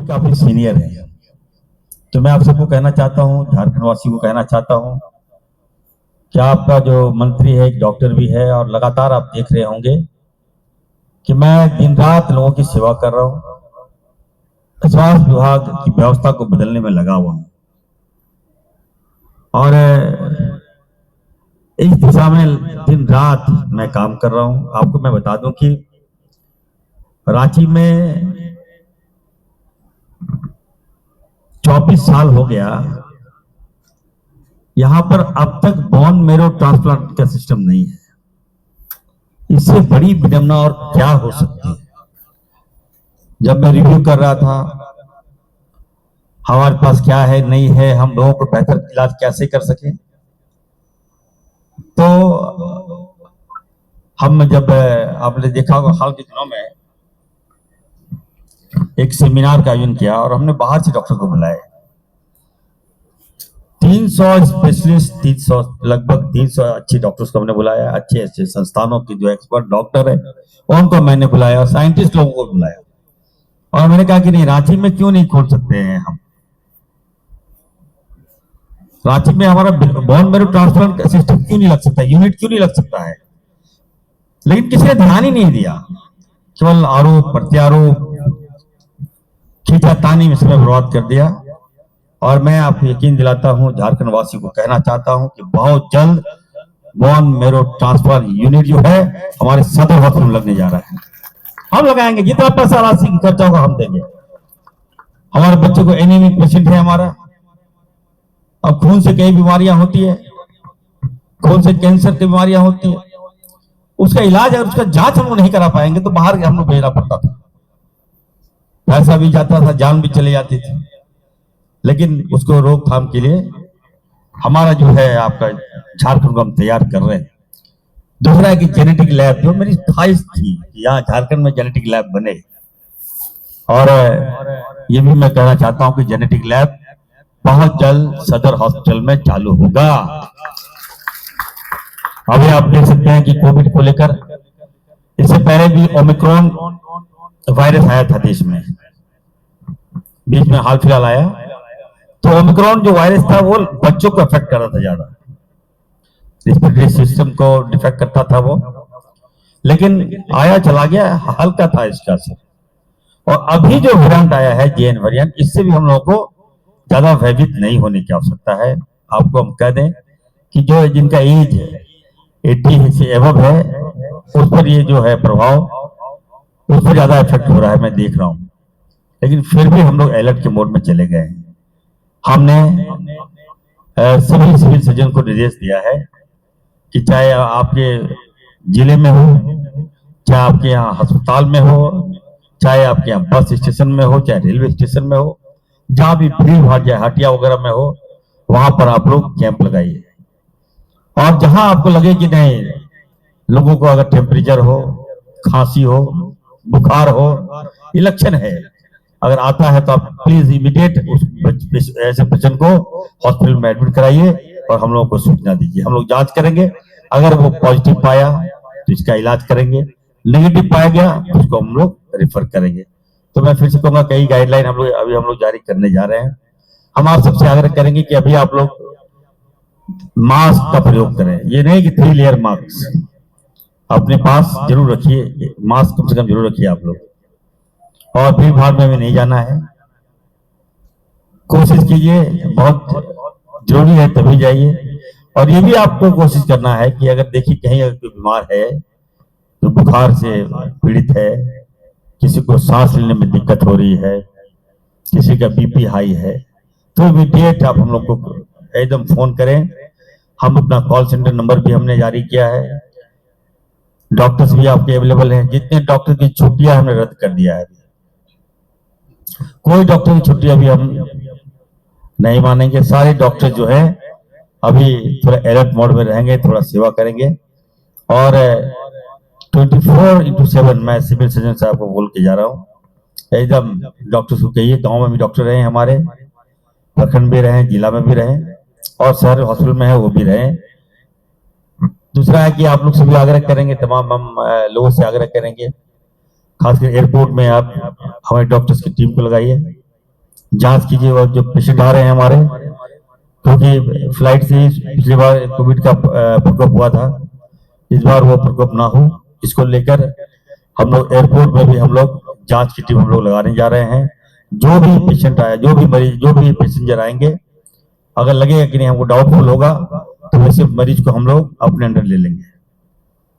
काफी सीनियर है, तो मैं आप सबको कहना चाहता हूं, झारखंड वासी को कहना चाहता हूं कि आपका जो मंत्री है एक डॉक्टर भी है और लगातार आप देख रहे होंगे कि मैं दिन रात लोगों की सेवा कर रहा हूं। स्वास्थ्य विभाग की व्यवस्था को बदलने में लगा हुआ हूं और इस दिशा में दिन रात मैं काम कर रहा हूं। आपको मैं बता दूं कि रांची में 24 साल हो गया, यहां पर अब तक बोन मैरो ट्रांसप्लांट का सिस्टम नहीं है। इससे बड़ी विडंबना और क्या हो सकती है। जब मैं रिव्यू कर रहा था हमारे पास क्या है नहीं है, हम लोगों को बेहतर इलाज कैसे कर सके, तो हम जब आपने देखा होगा हाल के दिनों में एक सेमिनार का आयोजन किया और हमने बाहर से डॉक्टर को बुलाया। 300 स्पेशलिस्ट, 300 लगभग 300 अच्छे डॉक्टर्स को हमने बुलाया, अच्छे अच्छे संस्थानों के जो एक्सपर्ट डॉक्टर है उनको मैंने बुलाया, साइंटिस्ट लोगों को बुलाया और मैंने कहा कि नहीं, रांची में क्यों नहीं खोल सकते हैं हम। रांची में हमारा बोन मैरो ट्रांसप्लांट का सिस्टम क्यों नहीं लग सकता, यूनिट क्यों नहीं लग सकता है। लेकिन किसी ने ध्यान ही नहीं दिया, केवल आरोप प्रत्यारोप खींचातानी में समय बर्बाद कर दिया। और मैं आपको यकीन दिलाता हूं, झारखंड वासी को कहना चाहता हूं कि बहुत जल्द बोन मैरो ट्रांसफर यूनिट जो है हमारे सदर हॉस्पिटल लगने जा रहा है। हम लगाएंगे, जितना पैसा राशि की खर्चा होगा हम देंगे। हमारे बच्चों को एनीमिक पेशेंट है हमारा, अब खून से कई बीमारियां होती है, खून से कैंसर की बीमारियां होती है, उसका इलाज और उसका जांच हम लोग नहीं करा पाएंगे तो बाहर हम लोग भेजना पड़ता था, पैसा भी जाता था, जान भी चली जाती थी। लेकिन उसको रोकथाम के लिए हमारा जो है आपका झारखंड को हम तैयार कर रहे हैं। दूसरा है कि जेनेटिक लैब, जो मेरी ख्वाहिश थी कि यहाँ झारखंड में जेनेटिक लैब बने, और ये भी मैं कहना चाहता हूं कि जेनेटिक लैब बहुत जल्द सदर हॉस्पिटल में चालू होगा। अभी आप देख सकते हैं कि कोविड को लेकर इससे पहले भी ओमिक्रॉन वायरस आया था देश में, बीच में हाल फिलहाल आया, तो ओमिक्रॉन जो वायरस था वो बच्चों को अफेक्ट कर रहा था, ज्यादा रिस्पिरेटरी सिस्टम को डिफेक्ट करता था वो, लेकिन आया चला गया, हल्का था इसका असर। और अभी जो वेरिएंट आया है जेएन वेरिएंट, इससे भी हम लोगों को ज्यादा भयभीत नहीं होने की आवश्यकता है। आपको हम कह दें कि जो जिनका एज 80 से एबव है उस पर ये जो है प्रभाव उस पर ज्यादा इफेक्ट हो रहा है, मैं देख रहा हूं। लेकिन फिर भी हम लोग अलर्ट के मोड में चले गए हैं। हमने सभी सिविल सर्जन को निर्देश दिया है कि चाहे आपके जिले में हो, चाहे आपके यहाँ अस्पताल में हो, चाहे आपके यहाँ बस स्टेशन में हो, चाहे रेलवे स्टेशन में हो, जहां भी भीड़ भाड़ जाए हटिया वगैरह में हो, वहां पर आप लोग कैंप लगाइए। और जहां आपको लगे कि नहीं, लोगों को अगर टेम्परेचर हो, खांसी हो, बुखार हो, ये लक्षण है, अगर आता है तो आप प्लीज इमीडिएट उस ऐसे पेशेंट को हॉस्पिटल में एडमिट कराइए और हम लोगों को सूचना दीजिए। हम लोग जांच करेंगे, अगर वो पॉजिटिव पाया तो इसका इलाज करेंगे, नेगेटिव पाया गया तो उसको हम लोग रेफर करेंगे। तो मैं फिर से कहूंगा, कई गाइडलाइन हम लोग जारी करने जा रहे हैं। हम आप सबसे आग्रह करेंगे कि अभी आप लोग मास्क का प्रयोग करें। ये नहीं कि 3 लेयर मास्क अपने पास जरूर रखिए, मास्क कम से कम जरूर रखिए आप लोग, और भीड़ भाड़ में भी नहीं जाना है। कोशिश कीजिए, बहुत जरूरी है तभी जाइए। और ये भी आपको कोशिश करना है कि अगर देखिए कहीं अगर कोई बीमार है, तो बुखार से पीड़ित है, किसी को सांस लेने में दिक्कत हो रही है, किसी का बीपी हाई है, तो इमीडिएट आप हम लोग को एकदम फोन करें। हम अपना कॉल सेंटर नंबर भी हमने जारी किया है। डॉक्टर्स भी आपके अवेलेबल हैं। जितने डॉक्टर की छुट्टियां हमने रद्द कर दिया है, कोई डॉक्टर की छुट्टी अभी हम नहीं मानेंगे। सारे डॉक्टर जो है अभी थोड़ा अलर्ट मोड में रहेंगे, थोड़ा सेवा करेंगे। और 24x7 मैं सिविल सर्जन साहब को बोल के जा रहा हूँ, एकदम डॉक्टर्स को कहिए, गांव में भी डॉक्टर रहे हमारे, प्रखंड भी रहे, जिला में भी रहे, और शहर हॉस्पिटल में है वो भी रहे। दूसरा है कि आप लोग से भी आग्रह करेंगे, तमाम हम लोगों से आग्रह करेंगे, खासकर एयरपोर्ट में आप हमारे डॉक्टर्स की टीम को लगाइए, जांच कीजिए। और जो पेशेंट आ रहे हैं हमारे, क्योंकि फ्लाइट से पिछली बार कोविड का प्रकोप हुआ था, इस बार वो प्रकोप ना हो, इसको लेकर हम लोग एयरपोर्ट में भी हम लोग जांच की टीम हम लोग लगाने जा रहे हैं। जो भी पेशेंट आए, जो भी मरीज, जो भी पैसेंजर आएंगे, अगर लगेगा कि नहीं हमको डाउटफुल होगा, तो वैसे मरीज को हम लोग अपने अंडर ले लेंगे।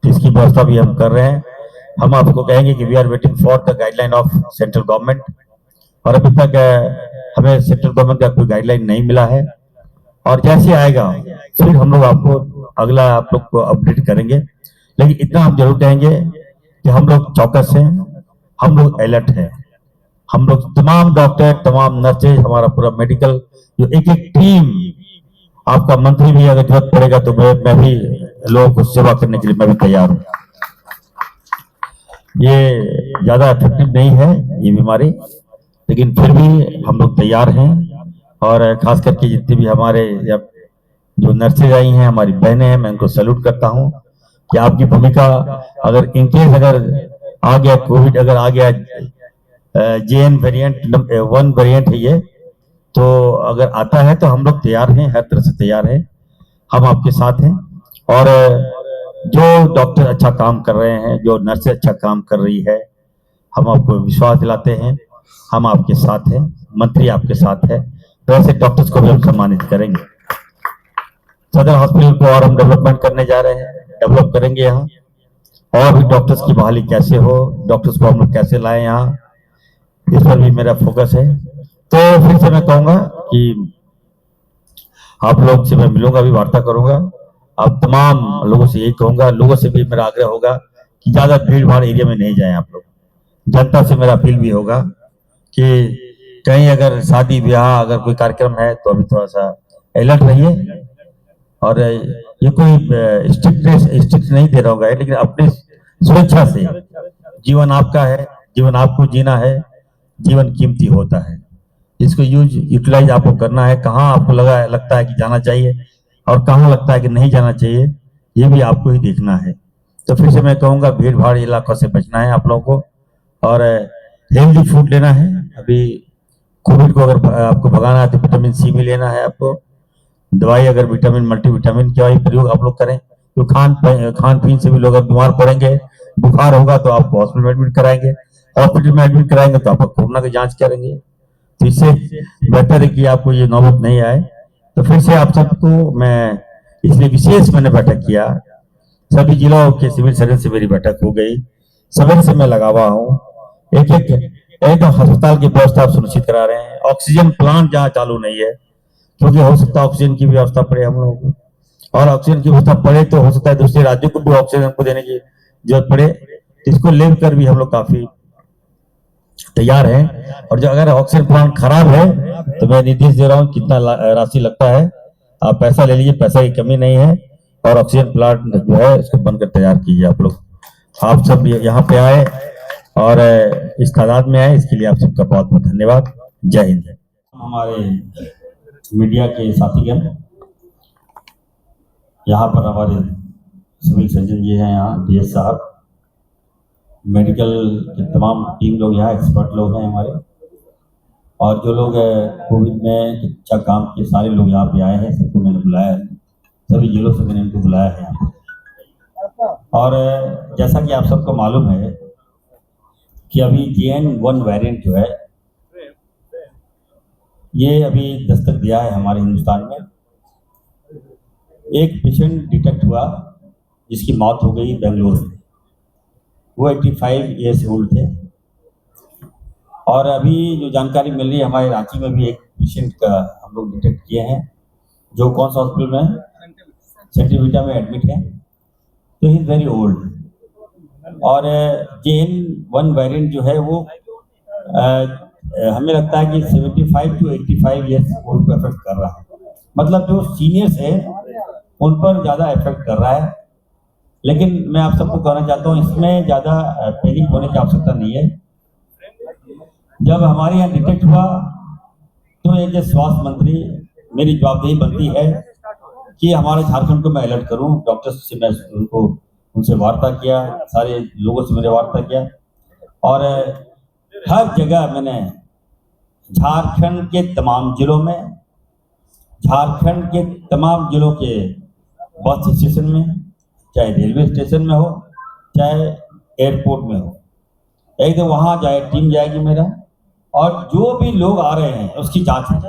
तो इसकी व्यवस्था भी हम कर रहे हैं। हम आपको कहेंगे कि we are waiting for the guideline of central government, और अभी तक हमें सेंट्रल गवर्नमेंट का कोई गाइडलाइन नहीं मिला है। और जैसे आएगा फिर हम लोग आपको अगला आप लोग को अपडेट करेंगे। लेकिन इतना हम जरूर कहेंगे कि हम लोग चौकस हैं, हम लोग अलर्ट हैं। हम लोग तमाम डॉक्टर, तमाम नर्सेज, हमारा पूरा मेडिकल, जो एक एक टीम, आपका मंत्री भी अगर जरूरत पड़ेगा तो मैं भी लोगों को सेवा करने के लिए मैं भी तैयार हूँ। ये ज्यादा इफेक्टिव नहीं है ये बीमारी, लेकिन फिर भी हम लोग तैयार हैं। और खास करके जितने भी हमारे जो नर्सेज आई हैं, हमारी बहनें हैं, मैं उनको सैल्यूट करता हूँ कि आपकी भूमिका, अगर इनकेस अगर आ गया कोविड, अगर आ गया JN वेरिएंट 1 वेरिएंट है ये, तो अगर आता है तो हम लोग तैयार हैं, हर तरह से तैयार हैं, हम आपके साथ हैं। और जो डॉक्टर अच्छा काम कर रहे हैं, जो नर्सें अच्छा काम कर रही है, हम आपको विश्वास दिलाते हैं, हम आपके साथ हैं, मंत्री आपके साथ है, तो ऐसे डॉक्टर्स को भी हम सम्मानित करेंगे। सदर हॉस्पिटल को और हम डेवलपमेंट करने जा रहे हैं, डेवलप करेंगे यहाँ, और भी डॉक्टर्स की बहाली कैसे हो, डॉक्टर्स को हम लोग कैसे लाएं यहाँ, इस पर भी मेरा फोकस है। तो फिर से मैं कहूंगा कि आप लोग से मैं मिलूंगा, भी वार्ता करूंगा। अब तमाम लोगों से यही कहूंगा, लोगों से भी मेरा आग्रह होगा कि ज्यादा भीड़ भाड़ एरिया में नहीं जाएं आप लोग। जनता से मेरा अपील भी होगा कि कहीं अगर शादी ब्याह अगर कोई कार्यक्रम है तो अभी थोड़ा सा अलर्ट रहिए। और ये कोई स्ट्रिक्ट नहीं दे रहा होगा, लेकिन अपनी स्वेच्छा से, जीवन आपका है, जीवन आपको जीना है, जीवन कीमती होता है, इसको यूटिलाइज आपको करना है। कहाँ आपको लगता है कि जाना चाहिए और कहाँ लगता है कि नहीं जाना चाहिए, ये भी आपको ही देखना है। तो फिर से मैं कहूँगा, भीड़ भाड़ इलाकों से बचना है आप लोगों को, और हेल्दी फूड लेना है। अभी कोविड को अगर आपको भगाना है तो विटामिन C भी लेना है आपको। दवाई अगर विटामिन मल्टीविटामिन का ही प्रयोग आप लोग करें, तो खान पीन से भी लोग बीमार पड़ेंगे। बुखार होगा तो आपको हॉस्पिटल में एडमिट कराएंगे, हॉस्पिटल में एडमिट कराएंगे तो आपको कोरोना की जांच करेंगे। तो इससे बेहतर है कि आपको ये नौबत नहीं आए। तो फिर से आप सबको मैं इसलिए विशेष मैंने बैठक किया, सभी जिलों के सिविल सर्जन से मेरी बैठक हो गई, सवेरे से मैं लगा हुआ हूँ, एक एकदम अस्पताल की व्यवस्था सुनिश्चित करा रहे हैं। ऑक्सीजन प्लांट जहाँ चालू नहीं है, क्योंकि हो सकता है ऑक्सीजन की व्यवस्था पड़े हम लोगों को, और ऑक्सीजन की व्यवस्था पड़े तो हो सकता है दूसरे राज्यों को भी ऑक्सीजन को देने की जरूरत पड़े, इसको लेकर भी हम लोग काफी तैयार हैं। और जो अगर ऑक्सीजन प्लांट खराब है तो मैं निर्देश दे रहा हूँ, कितना राशि लगता है आप पैसा ले लीजिए, पैसा की कमी नहीं है, और ऑक्सीजन प्लांट जो है उसको बनकर तैयार कीजिए। आप लोग, आप सब यहाँ पे आए और इस तादाद में आए, इसके लिए आप सबका बहुत बहुत धन्यवाद। जय हिंद। हमारे मीडिया के साथीगण, यहाँ पर हमारे सिविल सर्जन जी हैं, यहाँ DS साहब, मेडिकल के तमाम टीम लोग यहाँ, एक्सपर्ट लोग हैं हमारे, और जो लोग कोविड में अच्छा काम किए सारे लोग यहाँ पे आए हैं, सबको मैंने बुलाया है, सभी जिलों से मैंने इनको बुलाया है यहाँ। और जैसा कि आप सबको मालूम है कि अभी JN 1 वेरिएंट जो है ये अभी दस्तक दिया है हमारे हिंदुस्तान में। एक पेशेंट डिटेक्ट हुआ जिसकी मौत हो गई बेंगलुरु में। वो 85 ईयर्स ओल्ड थे। और अभी जो जानकारी मिल रही है, हमारे रांची में भी एक पेशेंट का हम लोग डिटेक्ट किए हैं, जो कौन सा हॉस्पिटल में, सेंटीवीटा में एडमिट है। तो ही इज वेरी ओल्ड। और JN1 वेरिएंट जो है वो हमें लगता है कि 75 to 85 ईयर्स ओल्ड को अफेक्ट कर रहा है। मतलब जो सीनियर्स है उन पर ज़्यादा इफेक्ट कर रहा है। लेकिन मैं आप सबको कहना चाहता हूँ, इसमें ज़्यादा पैनिक होने की आवश्यकता नहीं है। जब हमारे यहाँ डिटेक्ट हुआ तो एक स्वास्थ्य मंत्री, मेरी जवाबदेही बनती है कि हमारे झारखंड को मैं अलर्ट करूं। डॉक्टर्स से मैं उनसे वार्ता किया, सारे लोगों से मैंने वार्ता किया। और हर जगह मैंने झारखंड के तमाम जिलों में, झारखंड के तमाम जिलों के बस स्टेशन में, चाहे रेलवे स्टेशन में हो, चाहे एयरपोर्ट में हो, एकदम वहां जाए, टीम जाएगी मेरा, और जो भी लोग आ रहे हैं उसकी जांच होगी।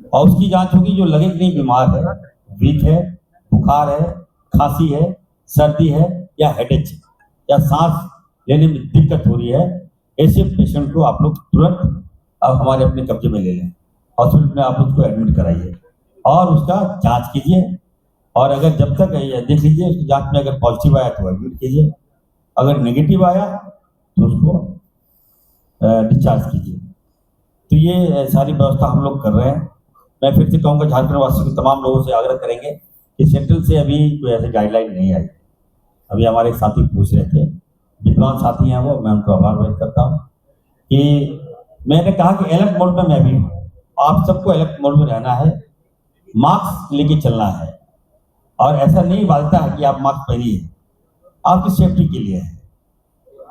और उसकी जांच होगी जो लगे कि नहीं बीमार है, वीक है, बुखार है, खांसी है, सर्दी है, या हेडेक है, या सांस लेने में दिक्कत हो रही है, ऐसे पेशेंट को आप लोग तुरंत अब हमारे अपने कब्जे में ले लें। हॉस्पिटल में आप उसको एडमिट कराइए और उसका जांच कीजिए। और अगर जब तक देख लीजिए उसकी जांच में अगर पॉजिटिव आया तो एडमिट कीजिए, अगर नेगेटिव आया तो उसको डिस्चार्ज कीजिए। तो ये सारी व्यवस्था हम लोग कर रहे हैं। मैं फिर से कहूँगा, झारखंड वासियों को, तमाम लोगों से आग्रह करेंगे कि सेंट्रल से अभी कोई ऐसे गाइडलाइन नहीं आई। अभी हमारे एक साथी पूछ रहे थे, विद्वान साथी हैं वो, मैं उनको आभार व्यक्त करता हूँ कि मैंने कहा कि अलर्ट मोड में मैं भी हूँ। आप सबको अलर्ट मोड में रहना है, मास्क लेके चलना है। और ऐसा नहीं बाधता है कि आप मास्क पहनिए, आपकी सेफ्टी के लिए है।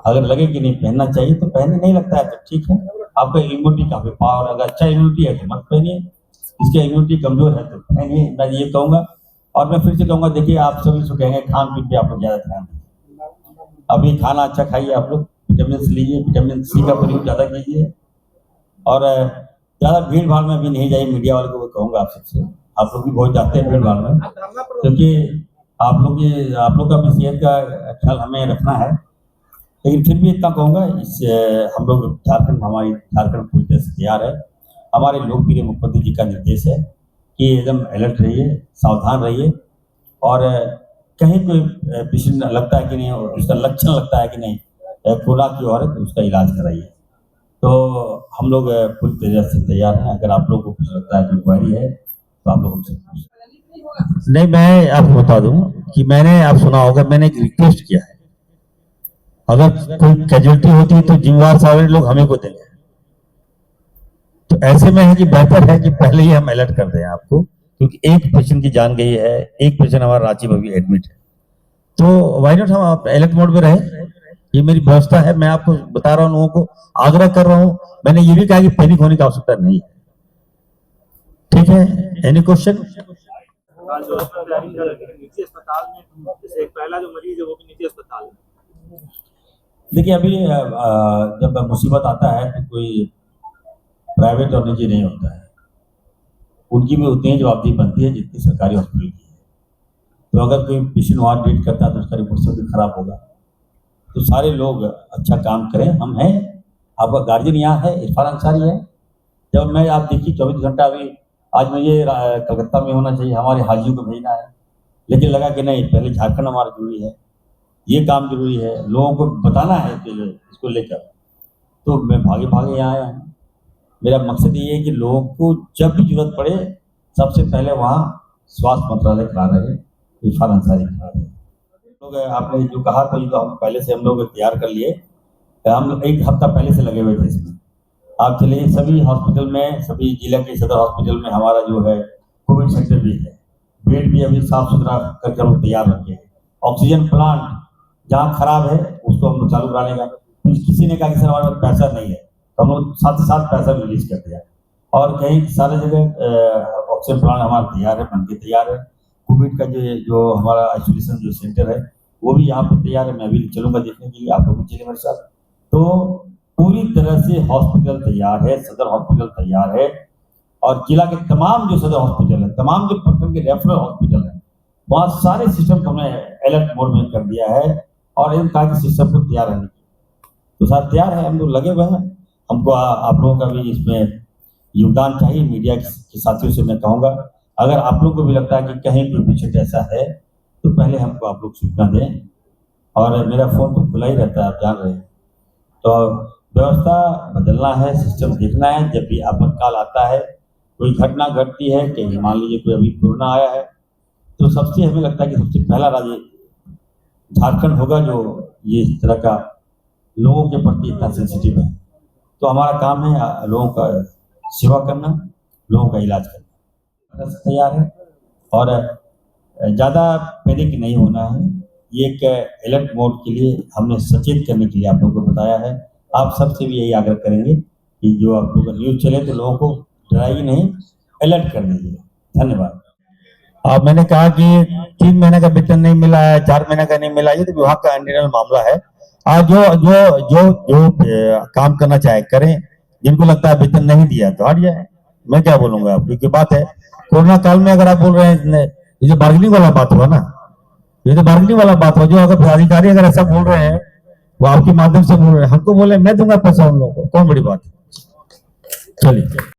अगर लगे कि नहीं पहनना चाहिए तो पहनने, नहीं लगता है तो ठीक है, आपका इम्यूनिटी काफी पावर, अगर अच्छा इम्यूनिटी है तो मत पहनिए, इसकी इम्यूनिटी कमजोर है तो पहनिए, मैं ये कहूँगा। और मैं फिर से कहूँगा, देखिए आप सभी से कहेंगे खान पीन पे आप लोग ज्यादा ध्यान दीजिए। अभी खाना अच्छा खाइए, आप लोग विटामिन लीजिए, विटामिन C का प्रयोग ज्यादा कीजिए। और ज्यादा भीड़ भाड़ में भी नहीं जाइए। मीडिया वाले को मैं कहूँगा आप सबसे, आप लोग भी बहुत जाते हैं भीड़ भाड़ में, क्योंकि आप लोग का भी सेहत का ख्याल हमें रखना है। लेकिन फिर भी इतना कहूँगा, इस हम लोग हमारी झारखंड पूरी तरह से तैयार है। हमारे लोकप्रिय मुख्यमंत्री जी का निर्देश है कि एकदम अलर्ट रहिए, सावधान रहिए। और कहीं कोई पेशेंट लगता है कि नहीं, उसका लक्षण लगता है कि नहीं कोरोना की ओर है, तो उसका इलाज कराइए। तो हम लोग पूरी तरह से तैयार हैं। अगर आप लोग को कुछ लगता है कोई क्वेरी है तो आप लोग हमसे पूछ। नहीं, मैं आपको बता दूं कि मैंने, आप सुना होगा, मैंने एक रिक्वेस्ट किया है, अगर कोई कैजुअलिटी होती है तो जिम्मेवार सारे लोग हमें को देंगे। तो ऐसे में है कि बेहतर है कि पहले ही हम अलर्ट कर दें आपको, क्योंकि एक पेशेंट की जान गई है, एक पेशेंट हमारा रांची में भी एडमिट है। तो वाई नॉट हम अलर्ट मोड में रहे। ये मेरी व्यवस्था है, मैं आपको बता रहा हूँ, लोगों को आग्रह कर रहा हूँ। मैंने ये भी कहा कि पैनिक होने की आवश्यकता नहीं है। ठीक है, एनी क्वेश्चन? जो निजी अस्पताल में, जैसे एक पहला जो मरीज है वो भी निजी अस्पताल में। देखिए, अभी जब मुसीबत आता है तो कोई प्राइवेट और निजी नहीं होता है, उनकी भी उतनी ही जवाबदेही बनती है जितनी सरकारी हॉस्पिटल की है। तो अगर कोई पेशेंट वहाँ ट्रीट करता है तो उसका रिपोर्ट सब भी खराब होगा। तो सारे लोग अच्छा काम करें, हम हैं। आपका गार्जियन यहाँ है, इरफान अंसारी है। जब मैं, आप देखिए 24 घंटा, अभी आज मुझे कलकत्ता में होना चाहिए, हमारे हाजियों को भेजना है, लेकिन लगा कि नहीं, पहले झारखंड हमारा जरूरी है, ये काम जरूरी है, लोगों को बताना है कि इसको लेकर। तो मैं भागे भागे यहाँ आया हूँ। मेरा मकसद ये है कि लोगों को जब भी जरूरत पड़े, सबसे पहले वहाँ स्वास्थ्य मंत्रालय खड़ा रहे, इरफान अंसारी खड़ा रहे। लोग, आपने जो कहा था, तो हम पहले से हम लोग तैयार कर लिए। हम लोग 1 हफ्ता पहले से लगे हुए थे इसमें। आप चलिए, सभी हॉस्पिटल में, सभी जिला के सदर हॉस्पिटल में हमारा जो है कोविड सेंटर भी है, बेड भी अभी साफ सुथरा करके हम तैयार रखे हैं। ऑक्सीजन प्लांट जहाँ खराब है उसको हम लोग चालू कराने का, किसी ने कहा कि सर हमारे पास पैसा नहीं है, तो हम लोग साथ ही साथ पैसा रिलीज कर दिया। और कहीं सारे जगह ऑक्सीजन प्लांट हमारा तैयार है, बनके तैयार है। कोविड का जो हमारा आइसोलेशन जो सेंटर है वो भी यहाँ पे तैयार है। मैं भी चलूंगा देखने के लिए, आप लोग भी चलिए मेरे साथ। तो पूरी तरह से हॉस्पिटल तैयार है, सदर हॉस्पिटल तैयार है और जिला के तमाम जो सदर हॉस्पिटल है, तमाम जो प्रखंड के रेफरल हॉस्पिटल है, वहाँ सारे सिस्टम को हमने अलर्ट मोड में कर दिया है और इन कहा कि सिस्टम को तैयार रहने की। तो साथ तैयार है, हम लोग लगे हुए हैं। हमको आप लोगों का भी इसमें योगदान चाहिए। मीडिया के साथियों से मैं कहूँगा, अगर आप लोग को भी लगता है कि कहीं कोई पेशेंट ऐसा है तो पहले हमको आप लोग सूचना दें और मेरा फ़ोन तो खुला ही रहता है, आप जान रहे हैं। तो व्यवस्था बदलना है, सिस्टम देखना है। जब भी आपातकाल आता है, कोई घटना घटती है कि मान लीजिए कोई अभी कोरोना आया है, तो सबसे हमें लगता है कि सबसे पहला राज्य झारखंड होगा जो ये इस तरह का लोगों के प्रति इतना सेंसिटिव है। तो हमारा काम है लोगों का सेवा करना, लोगों का इलाज करना। तैयार है और ज़्यादा पैनिक नहीं होना है। ये एक अलर्ट मोड के लिए हमने सचेत करने के लिए आप लोगों को बताया है। आप सबसे भी यही आग्रह करेंगे कि जो आप लोग न्यूज़ चले तो लोगों को डराइए नहीं, अलर्ट कर दीजिए। धन्यवाद। अब मैंने कहा कि 3 महीने का वेतन नहीं मिला है, 4 महीने का नहीं मिला, ये तो विभाग का इंटरनल मामला है। और जो काम करना चाहे करें, जिनको लगता है वेतन नहीं दिया तो हट जाए। मैं क्या बोलूंगा, क्योंकि बात है कोरोना काल में अगर आप बोल रहे हैं, ये जो बार्गेनिंग वाला बात हुआ ना, ये तो बार्गेनिंग वाला बात हुआ। जो अगर अधिकारी अगर ऐसा बोल रहे हैं, वो आपके माध्यम से बोल रहे हैं, हमको बोले मैं दूंगा पैसा उन लोगों को, कौन बड़ी बात है। चलिए।